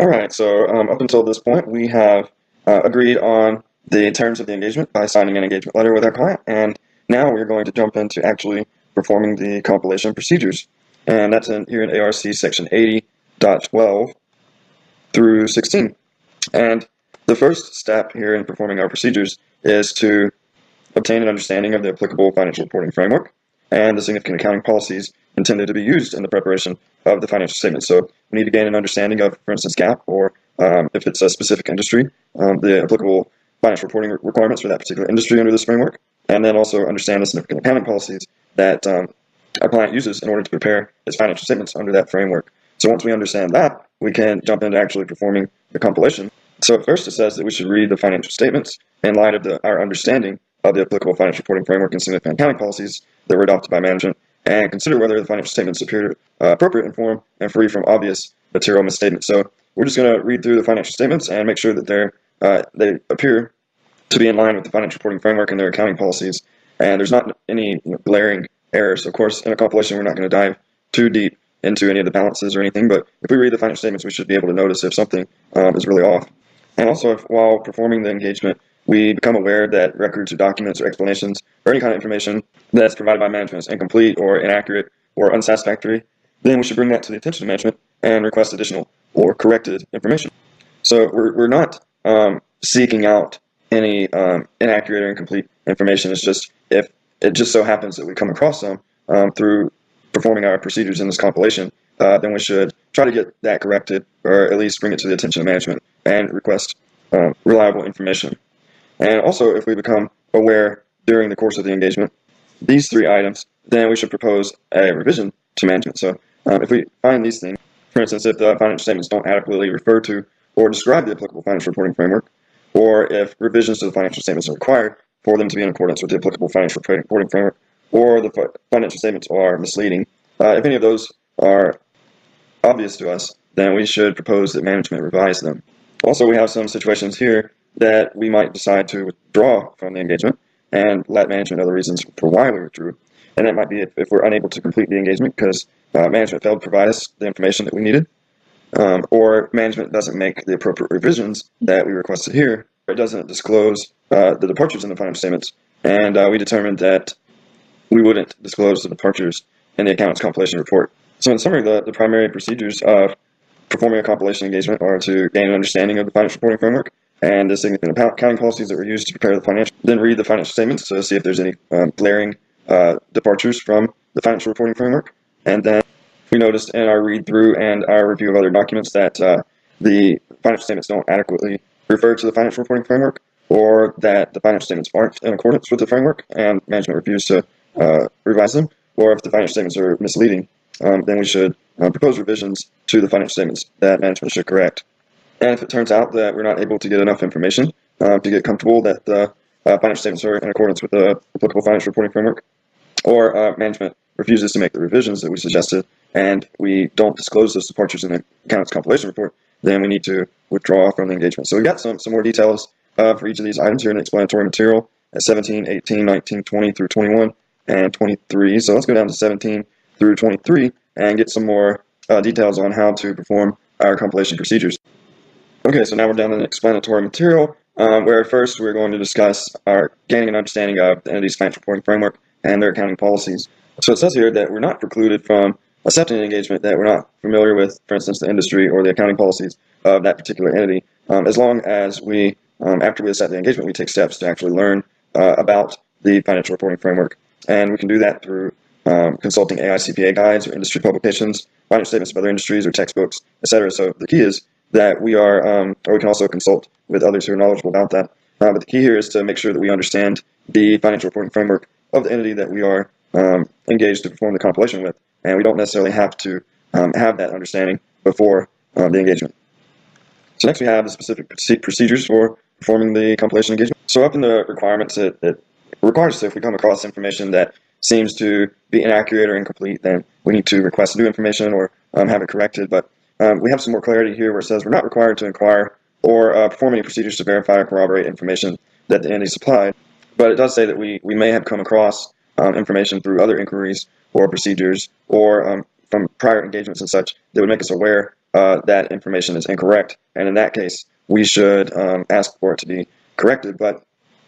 All right, so up until this point, we have agreed on the terms of the engagement by signing an engagement letter with our client, and now we're going to jump into actually performing the compilation procedures. And that's here in ARC section 80.12 through 16. And the first step here in performing our procedures is to obtain an understanding of the applicable financial reporting framework and the significant accounting policies intended to be used in the preparation of the financial statement. So we need to gain an understanding of, for instance, GAAP, or if it's a specific industry, the applicable financial reporting requirements for that particular industry under this framework, and then also understand the significant accounting policies that our client uses in order to prepare its financial statements under that framework. So once we understand that, we can jump into actually performing the compilation. So at first it says that we should read the financial statements in light of our understanding of the applicable financial reporting framework and significant accounting policies that were adopted by management, and consider whether the financial statements appear appropriate in form and free from obvious material misstatements. So we're just going to read through the financial statements and make sure that they appear to be in line with the financial reporting framework and their accounting policies, and there's not any glaring errors. Of course, in a compilation, we're not going to dive too deep into any of the balances or anything, but if we read the financial statements, we should be able to notice if something is really off. And also, while performing the engagement, we become aware that records or documents or explanations or any kind of information that's provided by management is incomplete or inaccurate or unsatisfactory, then we should bring that to the attention of management and request additional or corrected information. So we're not seeking out any inaccurate or incomplete information. It's just if it just so happens that we come across some through performing our procedures in this compilation, then we should try to get that corrected, or at least bring it to the attention of management and request reliable information. And also, if we become aware during the course of the engagement, these three items, then we should propose a revision to management. So if we find these things, for instance, if the financial statements don't adequately refer to or describe the applicable financial reporting framework, or if revisions to the financial statements are required for them to be in accordance with the applicable financial reporting framework, or the financial statements are misleading, if any of those are obvious to us, then we should propose that management revise them. Also, we have some situations here that we might decide to withdraw from the engagement and let management know the reasons for why we withdrew. And that might be if we're unable to complete the engagement because management failed to provide us the information that we needed, or management doesn't make the appropriate revisions that we requested here. It doesn't disclose the departures in the financial statements, and we determined that we wouldn't disclose the departures in the accountant's compilation report. So in summary, the primary procedures of performing a compilation engagement are to gain an understanding of the financial reporting framework and the significant accounting policies that were used to prepare the financial. Then read the financial statements to see if there's any glaring departures from the financial reporting framework. And then we noticed in our read through and our review of other documents that the financial statements don't adequately refer to the financial reporting framework, or that the financial statements aren't in accordance with the framework and management refused to revise them, or if the financial statements are misleading, then we should propose revisions to the financial statements that management should correct. And if it turns out that we're not able to get enough information to get comfortable that the financial statements are in accordance with the applicable financial reporting framework, or management refuses to make the revisions that we suggested, and we don't disclose those departures in the accountant's compilation report, then we need to withdraw from the engagement. So we've got some more details for each of these items here in the explanatory material at 17, 18, 19, 20 through 21, and 23. So let's go down to 17 through 23 and get some more details on how to perform our compilation procedures. Okay, so now we're down in the explanatory material, where first we're going to discuss our gaining an understanding of the entity's financial reporting framework and their accounting policies. So it says here that we're not precluded from accepting an engagement that we're not familiar with, for instance, the industry or the accounting policies of that particular entity, as long as we, after we accept the engagement, we take steps to actually learn about the financial reporting framework. And we can do that through consulting AICPA guides or industry publications, financial statements of other industries or textbooks, etc. So the key is that we are, or we can also consult with others who are knowledgeable about that. But the key here is to make sure that we understand the financial reporting framework of the entity that we are engaged to perform the compilation with. And we don't necessarily have to have that understanding before the engagement. So next we have the specific procedures for performing the compilation engagement. So up in the requirements, it requires us, if we come across information that seems to be inaccurate or incomplete, then we need to request new information or have it corrected. But we have some more clarity here where it says we're not required to inquire or perform any procedures to verify or corroborate information that the entity supplied. But it does say that we may have come across information through other inquiries or procedures or from prior engagements and such that would make us aware that information is incorrect, and in that case, we should ask for it to be corrected. But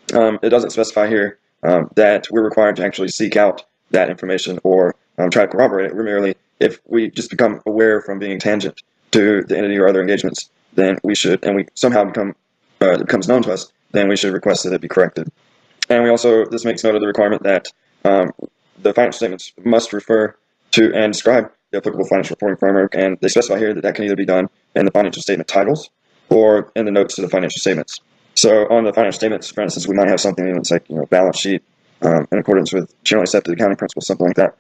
it doesn't specify here that we're required to actually seek out that information or try to corroborate it. We're merely, if we just become aware from being tangent to the entity or other engagements, then we should, and we somehow it becomes known to us, then we should request that it be corrected. And we also, this makes note of the requirement that the financial statements must refer to and describe the applicable financial reporting framework, and they specify here that that can either be done in the financial statement titles or in the notes to the financial statements. So on the financial statements, for instance, we might have something that's like, balance sheet in accordance with generally accepted accounting principles, something like that.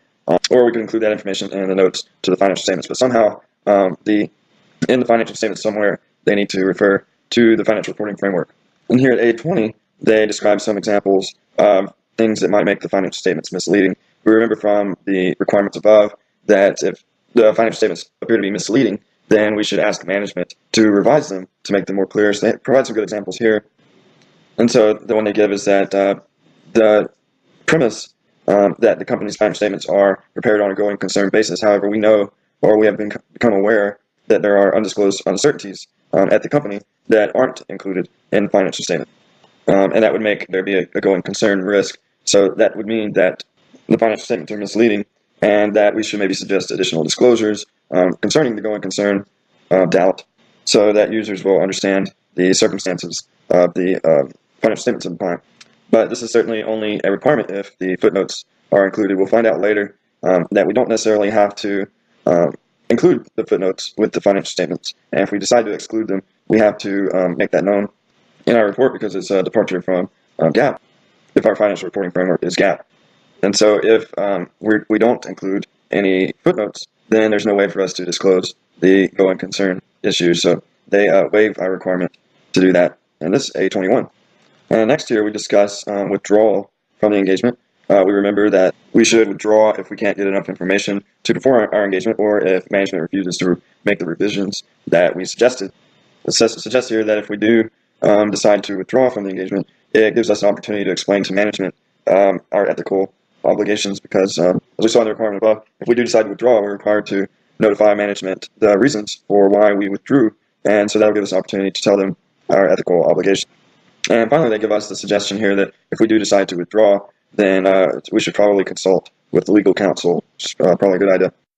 Or we could include that information in the notes to the financial statements. But somehow, in the financial statements somewhere, they need to refer to the financial reporting framework. And here at A20, they describe some examples of things that might make the financial statements misleading. We remember from the requirements above that if the financial statements appear to be misleading, then we should ask management to revise them to make them more clear. So they provide some good examples here. And so the one they give is that the premise that the company's financial statements are prepared on a going concern basis. However, we know, or we have become aware, that there are undisclosed uncertainties at the company that aren't included in the financial statement. And that would make there be a going concern risk. So that would mean that the financial statements are misleading and that we should maybe suggest additional disclosures concerning the going concern doubt so that users will understand the circumstances of the financial statements at the time. But this is certainly only a requirement if the footnotes are included. We'll find out later that we don't necessarily have to include the footnotes with the financial statements. And if we decide to exclude them, we have to make that known in our report because it's a departure from GAAP, if our financial reporting framework is GAAP. And so if we don't include any footnotes, then there's no way for us to disclose the going concern issues. So they waive our requirement to do that. And this is A21. And next here we discuss withdrawal from the engagement. We remember that we should withdraw if we can't get enough information to perform our engagement or if management refuses to make the revisions that we suggested. It suggests here that if we do decide to withdraw from the engagement, it gives us an opportunity to explain to management our ethical obligations because, as we saw in the requirement above, if we do decide to withdraw, we're required to notify management the reasons for why we withdrew, and so that will give us an opportunity to tell them our ethical obligations. And finally, they give us the suggestion here that if we do decide to withdraw, then we should probably consult with the legal counsel, which is probably a good idea.